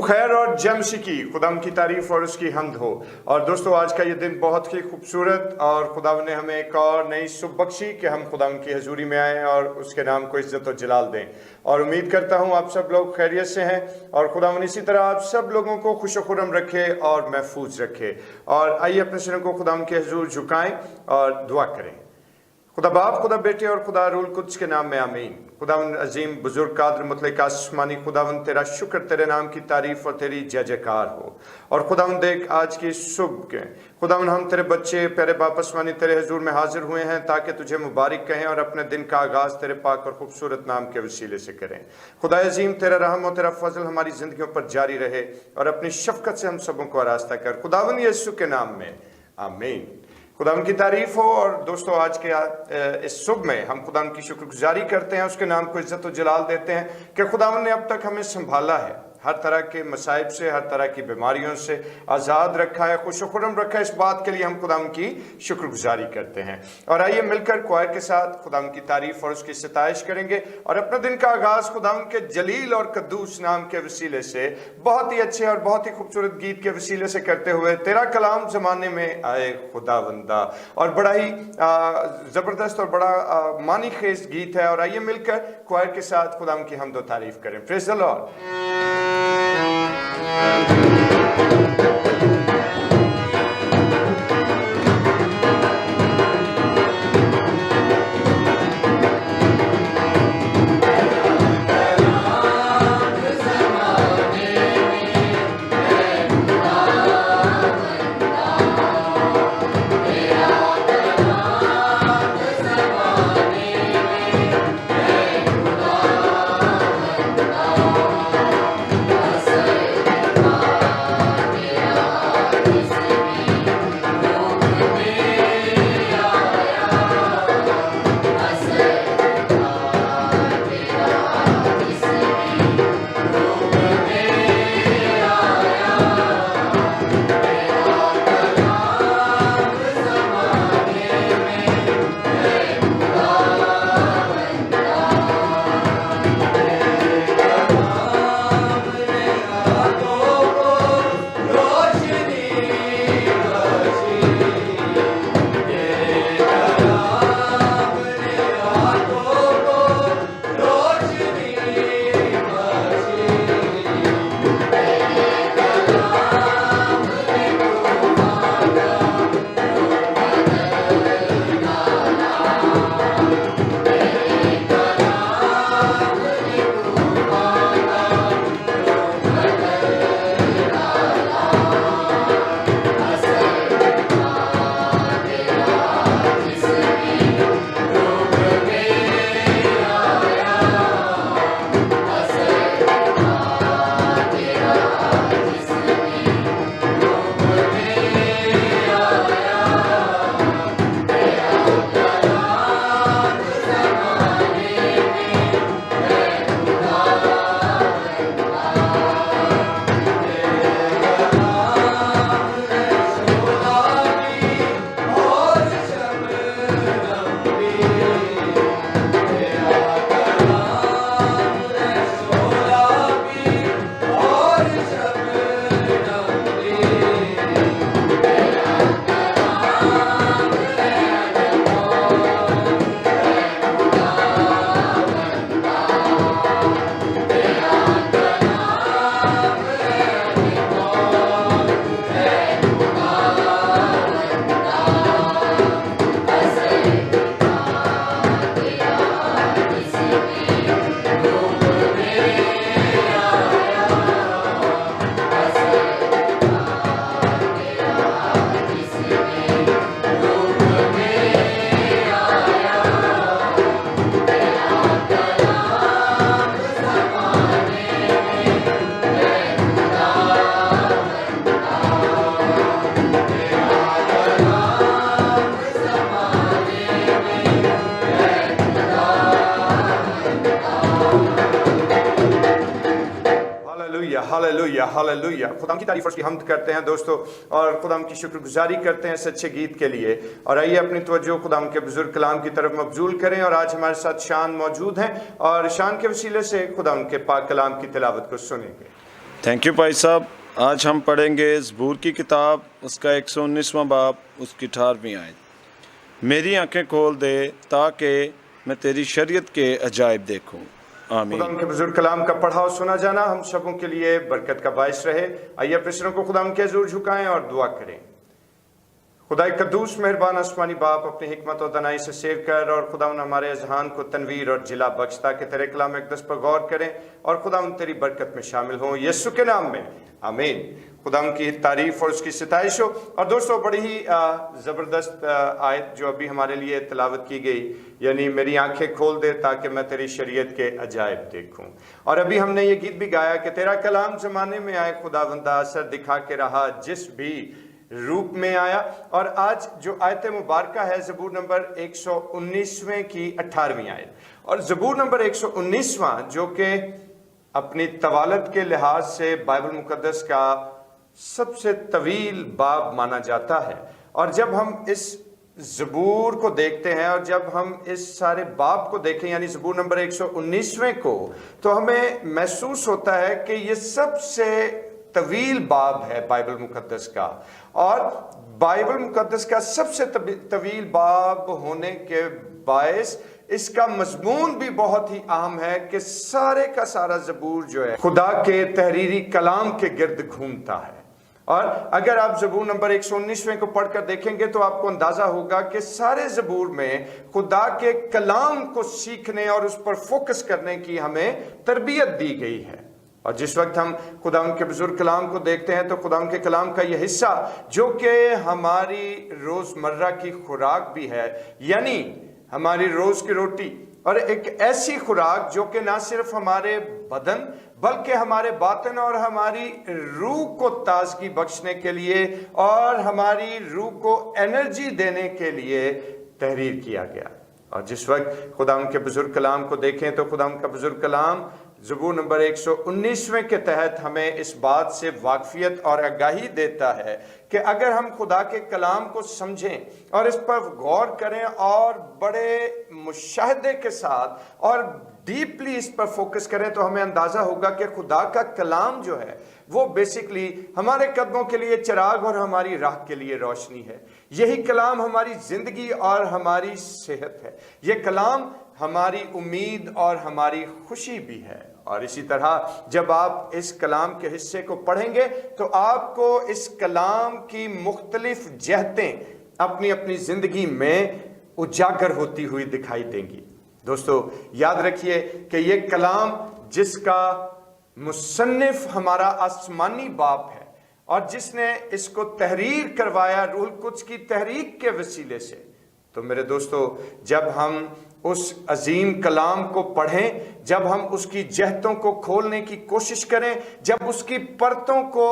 खैर और जमशी की खुदाम की तारीफ और उसकी हम्द हो। और दोस्तों, आज का ये दिन बहुत ही खूबसूरत और खुदाम ने हमें एक और नई सुबह बख्शी कि हम खुदाम की हजूरी में आएँ और उसके नाम को इज्जत और जलाल दें। और उम्मीद करता हूँ आप सब लोग खैरियत से हैं और खुदाम इसी तरह आप सब लोगों को खुश खुरम रखे और महफूज रखे। और आइए अपने सिरों को खुदाम के हजूर झुकाएं और दुआ करें। खुदा बाप, खुदा बेटे और खुदा रूल कुद्स के नाम में आमीन। खुदावन अजीम बुजुर्ग कादर मुतलक आसमानी खुदावन, तेरा शुक्र, तेरे नाम की तारीफ और तेरी जय जयकार हो। और खुदावन देख, आज की सुबह के खुदावन हम तेरे बच्चे प्यारे बाप आसमानी तेरे हजूर में हाजिर हुए हैं ताकि तुझे मुबारक कहें और अपने दिन का आगाज तेरे पाक और खूबसूरत नाम के वसीले से करें। खुदा अजीम, तेरा रहम और तेरा फजल हमारी जिंदगियों पर जारी रहे और अपनी शफकत से हम सबों को आरास्ता कर, खुदावन यीशु के नाम में आमीन। खुदाम की तारीफ हो। और दोस्तों, आज के इस सुबह में हम खुदाम की शुक्रगुजारी करते हैं, उसके नाम को इज्जत और जलाल देते हैं कि खुदावन ने अब तक हमें संभाला है, हर तरह के मसाइब से, हर तरह की बीमारियों से आज़ाद रखा है, खुशखुरम रखा है। इस बात के लिए हम खुदाम की शुक्रगुजारी करते हैं। और आइए मिलकर क्वायर के साथ खुदाम की तारीफ और उसकी सताइश करेंगे और अपने दिन का आगाज खुदाम के जलील और कद्दूस नाम के वसीले से, बहुत ही अच्छे और बहुत ही खूबसूरत गीत के वसीले से करते हुए, तेरा कलाम जमाने में आए खुदावंदा। और बड़ा ही जबरदस्त और बड़ा मानी खेज गीत है। और आइए मिलकर क्वायर के साथ खुदाम की हमदो तारीफ करें। Praise the lord. Hallelujah hallelujah. खुदाम की तारीफ और उसकी हम्द करते हैं दोस्तों, और खुदाम की शुक्रगुजारी करते हैं इस अच्छे गीत के लिए। और आइए अपनी तवज्जो खुदाम के बुजुर्ग कलाम की तरफ मबजूल करें। और आज हमारे साथ शान मौजूद हैं और शान के वसीले से खुदाम के पाक कलाम की तिलावत को सुनेंगे। تھینک یو بھائی صاحب. آج ہم پڑھیں گے زبور کی کتاب، اس کا 119واں باب، اس کی 18ویں آیت. میری آنکھیں کھول دے تاکہ میں تیری شریعت کے عجائب دیکھوں. آمین. خدا ان کے بزرگ کلام کا پڑھا اور سنا جانا ہم سبوں کے لیے برکت کا باعث رہے. آئیے اپنے سروں کو خدا ان کے حضور جھکائیں اور دعا کریں. خدا قدوس مہربان آسمانی باپ، اپنی حکمت و دانائی سے سیر کر اور خدا ان ہمارے اذہان کو تنویر اور جلا بخش تاکہ تیرے کلام اقدس پر غور کریں اور خدا ان تیری برکت میں شامل ہوں، یسوع کے نام میں آمین. خدا ان کی تعریف اور اس کی ستائش ہو. اور دوستو بڑی ہی زبردست آیت جو ابھی ہمارے لیے تلاوت کی گئی، یعنی میری آنکھیں کھول دے تاکہ میں تیری شریعت کے عجائب دیکھوں. اور ابھی ہم نے یہ گیت بھی گایا کہ تیرا کلام زمانے میں آئے خداوندہ، اثر دکھا کے رہا جس بھی روپ میں آیا. اور آج جو آیت مبارکہ ہے زبور نمبر 119 کی 18ویں آیت. اور زبور نمبر 119 جو کہ اپنی طوالت کے لحاظ سے بائبل مقدس کا سب سے طویل باب مانا جاتا ہے. اور جب ہم اس زبور کو دیکھتے ہیں اور جب ہم اس سارے باب کو دیکھیں، یعنی زبور نمبر 119 کو، تو ہمیں محسوس ہوتا ہے کہ یہ سب سے طویل باب ہے بائبل مقدس کا. اور بائبل مقدس کا سب سے طویل باب ہونے کے باعث اس کا مضمون بھی بہت ہی اہم ہے کہ سارے کا سارا زبور جو ہے خدا کے تحریری کلام کے گرد گھومتا ہے. اور اگر آپ زبور نمبر 119 کو پڑھ کر دیکھیں گے تو آپ کو اندازہ ہوگا کہ سارے زبور میں خدا کے کلام کو سیکھنے اور اس پر فوکس کرنے کی ہمیں تربیت دی گئی ہے. اور جس وقت ہم خدا ان کے بزرگ کلام کو دیکھتے ہیں تو خدا ان کے کلام کا یہ حصہ جو کہ ہماری روزمرہ کی خوراک بھی ہے، یعنی ہماری روز کی روٹی، اور ایک ایسی خوراک جو کہ نہ صرف ہمارے بدن بلکہ ہمارے باطن اور ہماری روح کو تازگی بخشنے کے لیے اور ہماری روح کو انرجی دینے کے لیے تحریر کیا گیا. اور جس وقت خدا ان کے بزرگ کلام کو دیکھیں تو خدا ان کا بزرگ کلام زبور نمبر 119 کے تحت ہمیں اس بات سے واقفیت اور آگاہی دیتا ہے کہ اگر ہم خدا کے کلام کو سمجھیں اور اس پر غور کریں اور بڑے مشاہدے کے ساتھ اور ڈیپلی اس پر فوکس کریں تو ہمیں اندازہ ہوگا کہ خدا کا کلام جو ہے وہ بیسیکلی ہمارے قدموں کے لیے چراغ اور ہماری راہ کے لیے روشنی ہے. یہی کلام ہماری زندگی اور ہماری صحت ہے. یہ کلام ہماری امید اور ہماری خوشی بھی ہے. اور اسی طرح جب آپ اس کلام کے حصے کو پڑھیں گے تو آپ کو اس کلام کی مختلف جہتیں اپنی اپنی زندگی میں اجاگر ہوتی ہوئی دکھائی دیں گی. دوستو یاد رکھیے کہ یہ کلام جس کا مصنف ہمارا آسمانی باپ ہے اور جس نے اس کو تحریر کروایا روح القدس کی تحریک کے وسیلے سے، تو میرے دوستو جب ہم اس عظیم کلام کو پڑھیں، جب ہم اس کی جہتوں کو کھولنے کی کوشش کریں، جب اس کی پرتوں کو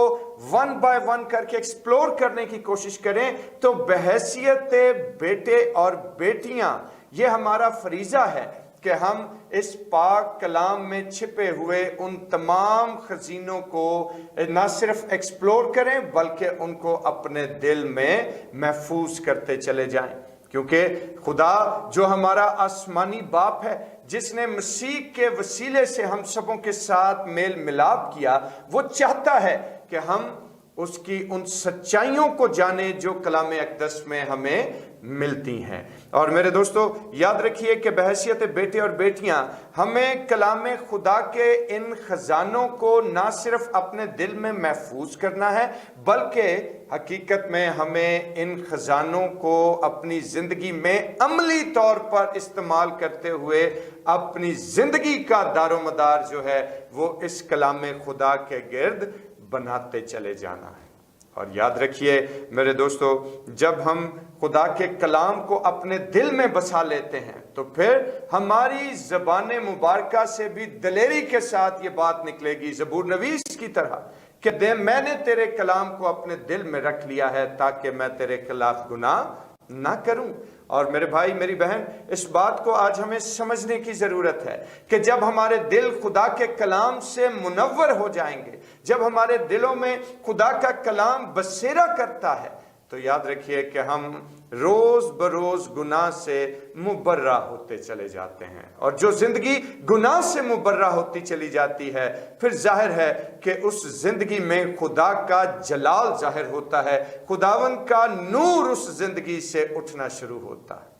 ون بائی ون کر کے ایکسپلور کرنے کی کوشش کریں، تو بحیثیت بیٹے اور بیٹیاں یہ ہمارا فریضہ ہے کہ ہم اس پاک کلام میں چھپے ہوئے ان تمام خزینوں کو نہ صرف ایکسپلور کریں بلکہ ان کو اپنے دل میں محفوظ کرتے چلے جائیں. کیونکہ خدا جو ہمارا آسمانی باپ ہے، جس نے مسیح کے وسیلے سے ہم سبوں کے ساتھ میل ملاپ کیا، وہ چاہتا ہے کہ ہم اس کی ان سچائیوں کو جانیں جو کلام اقدس میں ہمیں ملتی ہیں. اور میرے دوستو یاد رکھیے کہ بحیثیت بیٹے اور بیٹیاں ہمیں کلام خدا کے ان خزانوں کو نہ صرف اپنے دل میں محفوظ کرنا ہے بلکہ حقیقت میں ہمیں ان خزانوں کو اپنی زندگی میں عملی طور پر استعمال کرتے ہوئے اپنی زندگی کا دار و مدار جو ہے وہ اس کلام خدا کے گرد بناتے چلے جانا ہے. اور یاد رکھیے میرے دوستو جب ہم خدا کے کلام کو اپنے دل میں بسا لیتے ہیں تو پھر ہماری زبان مبارکہ سے بھی دلیری کے ساتھ یہ بات نکلے گی زبور نویس کی طرح کہ میں نے تیرے کلام کو اپنے دل میں رکھ لیا ہے تاکہ میں تیرے خلاف گناہ نہ کروں. اور میرے بھائی میری بہن اس بات کو آج ہمیں سمجھنے کی ضرورت ہے کہ جب ہمارے دل خدا کے کلام سے منور ہو جائیں گے، جب ہمارے دلوں میں خدا کا کلام بسیرا کرتا ہے، तो याद रखिए कि हम रोज बरोज गुनाह से मुबर्रा होते चले जाते हैं, और जो जिंदगी गुनाह से मुबर्रा होती चली जाती है, फिर जाहिर है कि उस जिंदगी में खुदा का जलाल जाहिर होता है, खुदावन का नूर उस जिंदगी से उठना शुरू होता है।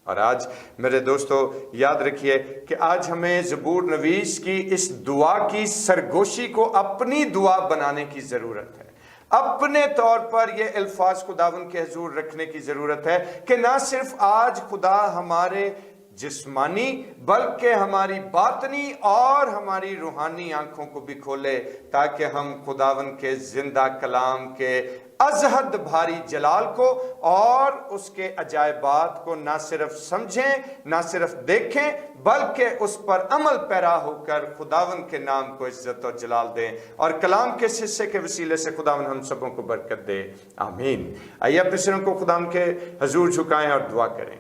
और आज मेरे दोस्तों याद रखिए कि आज हमें ज़बूर नवीस की इस दुआ की सरगोशी को अपनी दुआ बनाने की ज़रूरत है। अपने तौर पर ये अल्फाज खुदावन के हुजूर रखने की ज़रूरत है कि ना सिर्फ आज खुदा हमारे जिस्मानी बल्कि हमारी बातनी और हमारी रूहानी आंखों को भी खोले, ताकि हम खुदावन के जिंदा कलाम के अजहद भारी जलाल को और उसके अजायबात को ना सिर्फ समझें, ना सिर्फ देखें, बल्कि उस पर अमल पैरा होकर खुदावन के नाम को इज्जत और जलाल दें, और कलाम के हिस्से के वसीले से खुदावन हम सबों को बरकत दे। आमीन। आइए अपने सिरों को खुदावन के हुजूर झुकाएं और दुआ करें।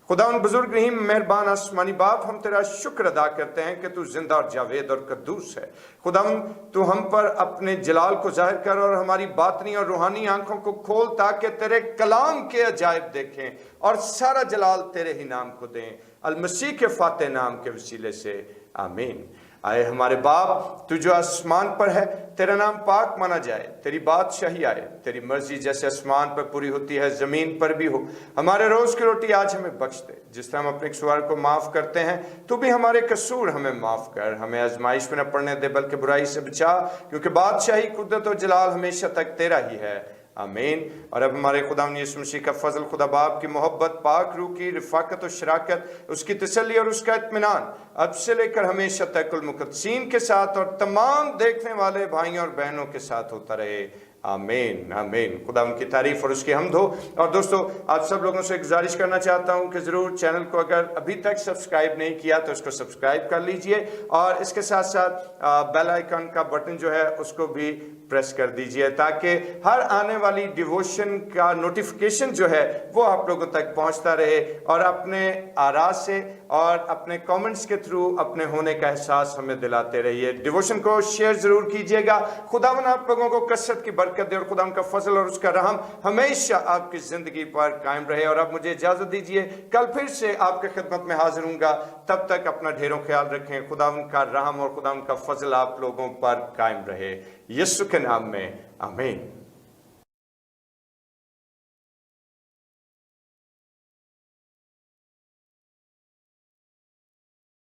खुदावन बुजुर्ग रहीम मेहरबान आसमानी बाप, हम तेरा शुक्र अदा करते हैं कि तू जिंदा और जावेद और कद्दूस है। खुदावन तू हम पर अपने जलाल को जाहिर कर और हमारी बातनी और रूहानी आंखों को खोल, ताकि तेरे कलाम के अजायब देखें और सारा जलाल तेरे ही नाम को दें, अल मसीह के फाते नाम के वसीले से। आमीन। आए हमारे बाप, तू जो आसमान पर है, तेरा नाम पाक माना जाए, तेरी बादशाही आए, तेरी मर्जी जैसे आसमान पर पूरी होती है जमीन पर भी हो। हमारे रोज की रोटी आज हमें बख्श दे, जिस तरह हम अपने कसूर को माफ करते हैं, तू भी हमारे कसूर हमें माफ कर। हमें आजमाइश में न पड़ने दे, बल्कि बुराई से बचा, क्योंकि बादशाही, कुदरत और जलाल हमेशा तक तेरा ही है। आमीन। और अब हमारे खुदावंद यीशु मसीह का फजल, खुदा बाप की मोहब्बत, पाक रूह की रिफाकत और शराकत, उसकी तसल्ली और उसका इत्मीनान अब से लेकर हमेशा तक कुल मुक़द्दसीन के साथ और तमाम देखने वाले भाइयों और बहनों के साथ होता रहे। आमीन। आमीन। खुदा उनकी तारीफ और उसकी हम्द हो। और दोस्तों, आप सब लोगों से गुजारिश करना चाहता हूं कि ज़रूर चैनल को अगर अभी तक सब्सक्राइब नहीं किया तो इसको सब्सक्राइब कर लीजिए, और इसके साथ साथ बेल आइकन का बटन जो है उसको भी प्रेस कर दीजिए, ताकि हर आने वाली डिवोशन का नोटिफिकेशन जो है वो आप लोगों तक पहुंचता रहे, और अपने आरा से और अपने कमेंट्स के थ्रू अपने होने का एहसास हमें दिलाते रहिए। डिवोशन को शेयर जरूर कीजिएगा। खुदावन आप लोगों को कसरत की बरकत दे, और खुदा का फजल और उसका रहम हमेशा आपकी जिंदगी पर कायम रहे। और अब मुझे इजाजत दीजिए, कल फिर से आपके खिदमत में हाजिर हूंगा। तब तक अपना ढेरों ख्याल रखें। खुदावन का रहम और खुदावन का फजल आप लोगों पर कायम रहे, यीशु के नाम में। आमीन।